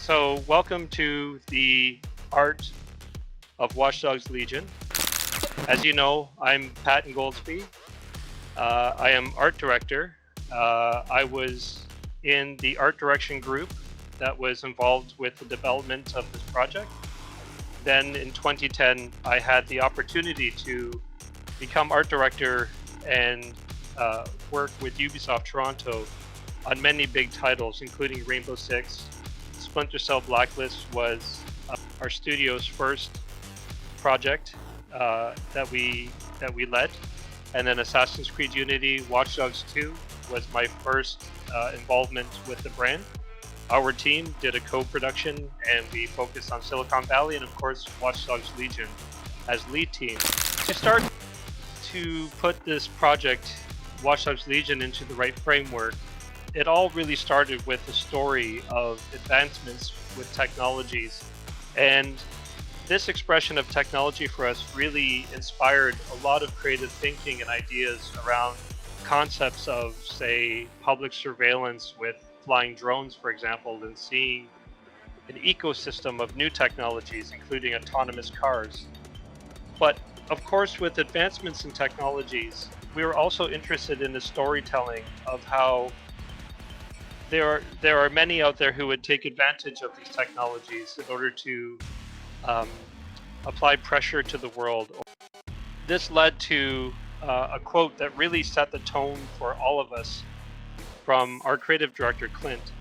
So welcome to the Art of Watch Dogs Legion. As you know, I'm Pat Ingoldsby. I am art director. I was in the art direction group that was involved with the development of this project. Then in 2010, I had the opportunity to become art director and work with Ubisoft Toronto on many big titles, including Rainbow Six. Splinter Cell Blacklist was our studio's first project that we led, and then Assassin's Creed Unity, Watch Dogs 2 was my first involvement with the brand. Our team did a co-production, and we focused on Silicon Valley, and of course Watch Dogs Legion as lead team. To start to put this project, Watch Dogs Legion, into the right framework, it all really started with the story of advancements with technologies. And this expression of technology for us really inspired a lot of creative thinking and ideas around concepts of, say, public surveillance with flying drones, for example, and seeing an ecosystem of new technologies, including autonomous cars. But of course, with advancements in technologies, we were also interested in the storytelling of how there are many out there who would take advantage of these technologies in order to apply pressure to the world. This led to a quote that really set the tone for all of us from our creative director, Clint,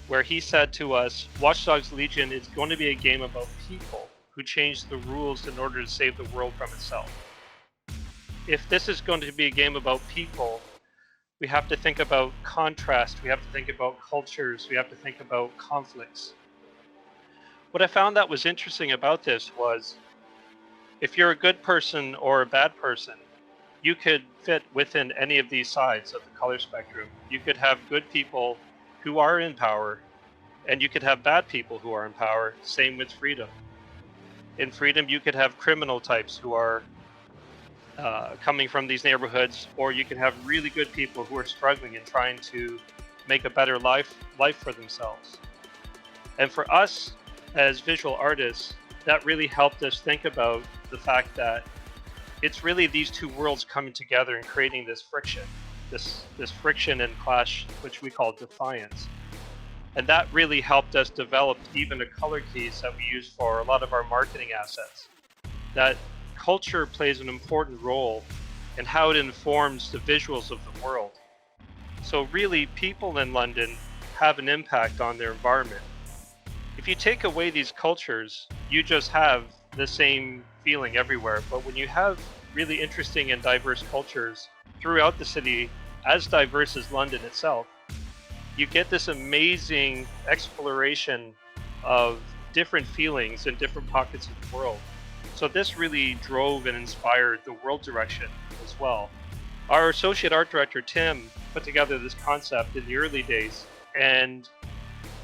where he said to us, Watch Dogs Legion is going to be a game about people who change the rules in order to save the world from itself. If this is going to be a game about people, we have to think about contrast, we have to think about cultures, we have to think about conflicts. What I found that was interesting about this was, if you're a good person or a bad person, you could fit within any of these sides of the color spectrum. You could have good people who are in power, and you could have bad people who are in power. Same with freedom. In freedom, you could have criminal types who are coming from these neighborhoods, or you can have really good people who are struggling and trying to make a better life for themselves. And for us as visual artists, that really helped us think about the fact that it's really these two worlds coming together and creating this friction, this friction and clash, which we call defiance. And that really helped us develop even a color keys that we use for a lot of our marketing assets. That culture plays an important role in how it informs the visuals of the world. So really, people in London have an impact on their environment. If you take away these cultures, you just have the same feeling everywhere. But when you have really interesting and diverse cultures throughout the city, as diverse as London itself, you get this amazing exploration of different feelings in different pockets of the world. So this really drove and inspired the world direction as well. Our associate art director, Tim, put together this concept in the early days, and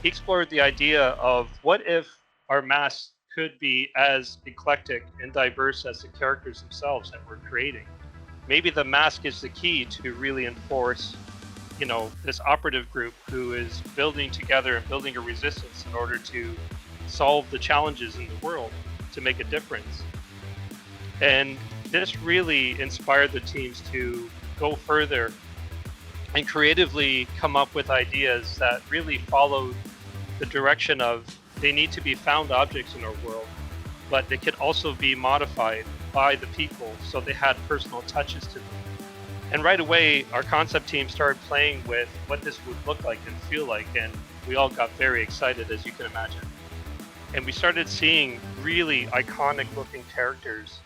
he explored the idea of what if our masks could be as eclectic and diverse as the characters themselves that we're creating. Maybe the mask is the key to really enforce, this operative group who is building together and building a resistance in order to solve the challenges in the world, to make a difference. And this really inspired the teams to go further and creatively come up with ideas that really followed the direction of they need to be found objects in our world, but they could also be modified by the people, so they had personal touches to them. And right away, our concept team started playing with what this would look like and feel like, and we all got very excited, as you can imagine. And we started seeing really iconic looking characters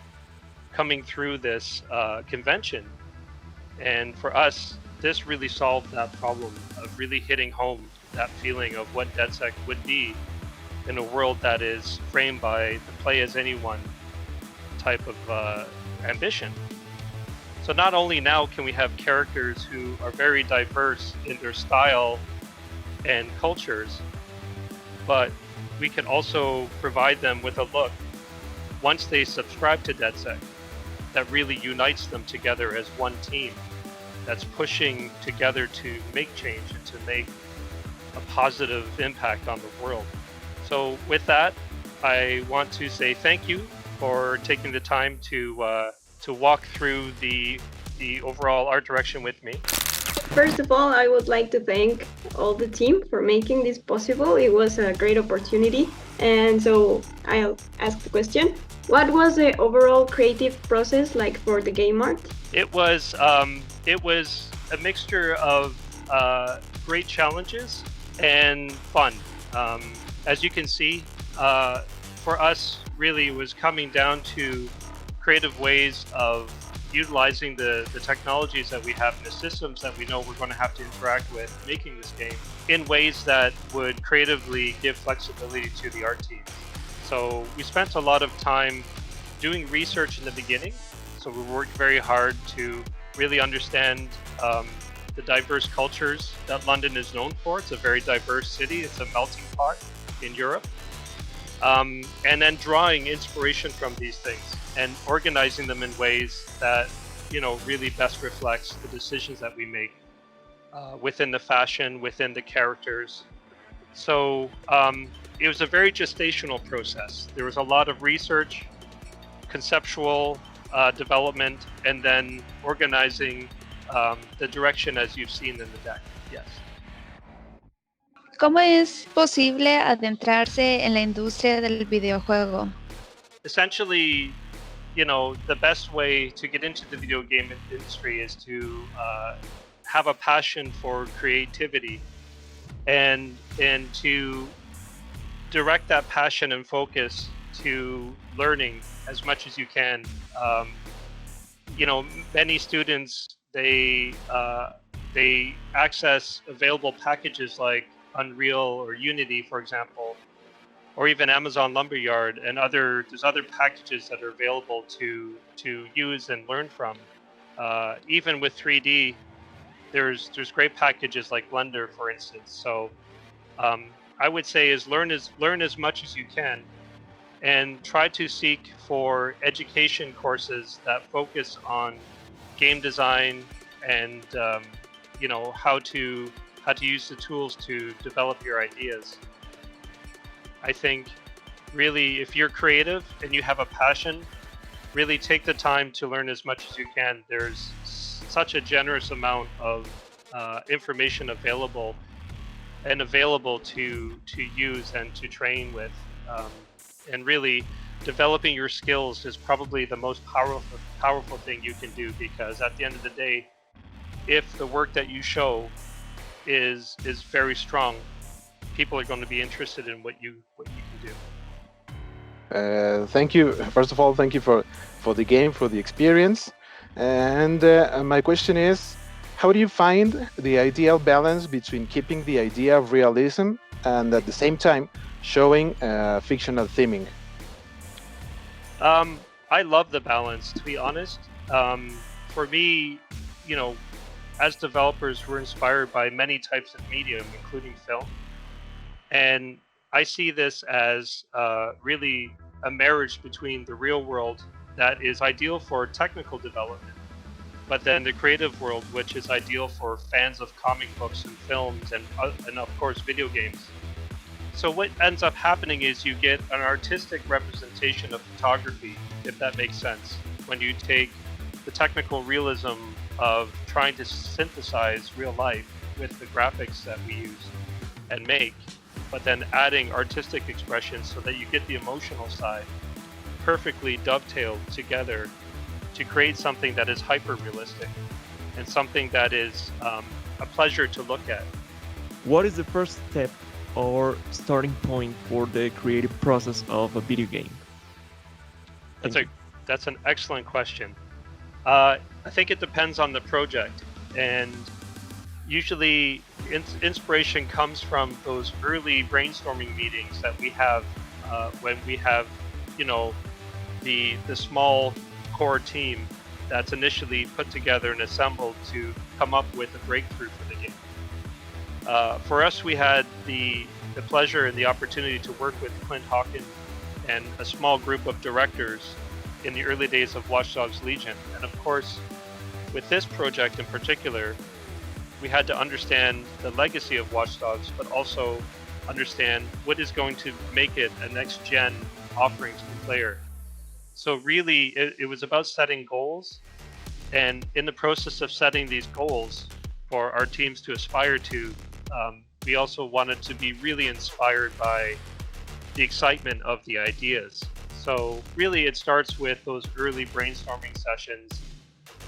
coming through this convention. And for us, this really solved that problem of really hitting home that feeling of what DedSec would be in a world that is framed by the play as anyone type of ambition. So not only now can we have characters who are very diverse in their style and cultures, but we can also provide them with a look, once they subscribe to DedSec, that really unites them together as one team that's pushing together to make change and to make a positive impact on the world. So with that, I want to say thank you for taking the time to walk through the overall art direction with me. First of all, I would like to thank all the team for making this possible. It was a great opportunity. And so I'll ask the question. What was the overall creative process like for the game art? It was a mixture of great challenges and fun. As you can see, for us, really it was coming down to creative ways of utilizing the technologies that we have and the systems that we know we're going to have to interact with making this game in ways that would creatively give flexibility to the art team. So we spent a lot of time doing research in the beginning. So we worked very hard to really understand the diverse cultures that London is known for. It's a very diverse city. It's a melting pot in Europe. And then drawing inspiration from these things and organizing them in ways that, really best reflects the decisions that we make within the fashion, within the characters. So it was a very gestational process. There was a lot of research, conceptual development, and then organizing the direction as you've seen in the deck. Yes. ¿Cómo es posible adentrarse en la industria del videojuego? Essentially, the best way to get into the video game industry is to have a passion for creativity and to direct that passion and focus to learning as much as you can. Many students, they access available packages like Unreal or Unity, for example, or even Amazon Lumberyard, and there's other packages that are available to use and learn from. Even with 3D, there's great packages like Blender, for instance. So I would say is learn as much as you can, and try to seek for education courses that focus on game design and how to use the tools to develop your ideas. I think really if you're creative and you have a passion, really take the time to learn as much as you can. There's such a generous amount of information available to use and to train with. And really developing your skills is probably the most powerful thing you can do, because at the end of the day, if the work that you show is very strong, people are going to be interested in what you can do. Thank you. First of all, thank you for the game, for the experience. And my question is, how do you find the ideal balance between keeping the idea of realism and at the same time showing fictional theming? I love the balance, to be honest. For me, as developers, we're inspired by many types of medium, including film. And I see this as really a marriage between the real world that is ideal for technical development, but then the creative world, which is ideal for fans of comic books and films and of course video games. So what ends up happening is you get an artistic representation of photography, if that makes sense, when you take the technical realism of trying to synthesize real life with the graphics that we use and make, but then adding artistic expression so that you get the emotional side perfectly dovetailed together to create something that is hyper-realistic and something that is a pleasure to look at. What is the first step or starting point for the creative process of a video game? That's an excellent question. I think it depends on the project, and usually inspiration comes from those early brainstorming meetings that we have when we have, the small core team that's initially put together and assembled to come up with a breakthrough for the game. For us, we had the pleasure and the opportunity to work with Clint Hawkins and a small group of directors in the early days of Watch Dogs Legion. And of course, with this project in particular, we had to understand the legacy of Watch Dogs, but also understand what is going to make it a next gen offering to the player. So really, it was about setting goals, and in the process of setting these goals for our teams to aspire to, we also wanted to be really inspired by the excitement of the ideas. So really, it starts with those early brainstorming sessions,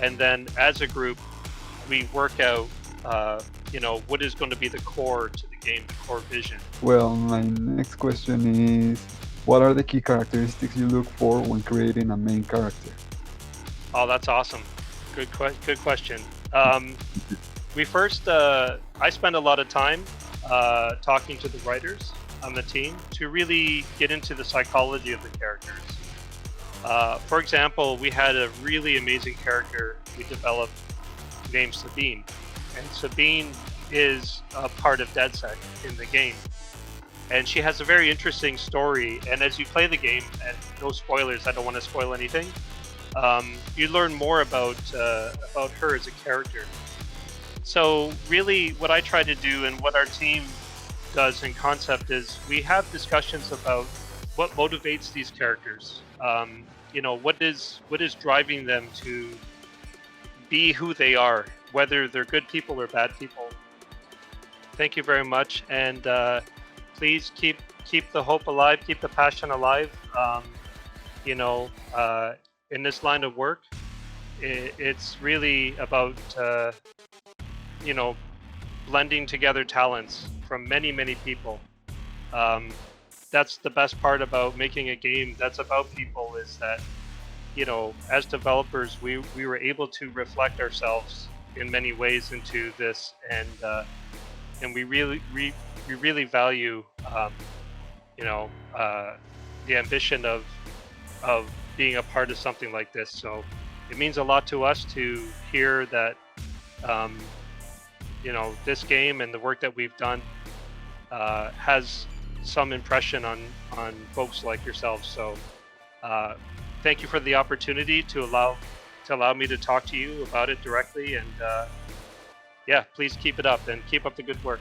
and then as a group, we work out, what is going to be the core to the game, the core vision. Well, my next question is, what are the key characteristics you look for when creating a main character? Oh, that's awesome. Good question. We first, I spend a lot of time talking to the writers on the team to really get into the psychology of the characters. For example, we had a really amazing character we developed named Sabine. And Sabine is a part of DeadSec in the game. And she has a very interesting story. And as you play the game, and no spoilers, I don't want to spoil anything, you learn more about her as a character. So really what I try to do and what our team does in concept is we have discussions about what motivates these characters. What is driving them to be who they are, whether they're good people or bad people. Thank you very much, and please keep the hope alive, keep the passion alive. In this line of work, it's really about blending together talents from many people. That's the best part about making a game that's about people, is that as developers we were able to reflect ourselves in many ways into this, and we really value the ambition of being a part of something like this. So it means a lot to us to hear that this game and the work that we've done has some impression on folks like yourselves. So thank you for the opportunity to allow me to talk to you about it directly, and please keep it up and keep up the good work.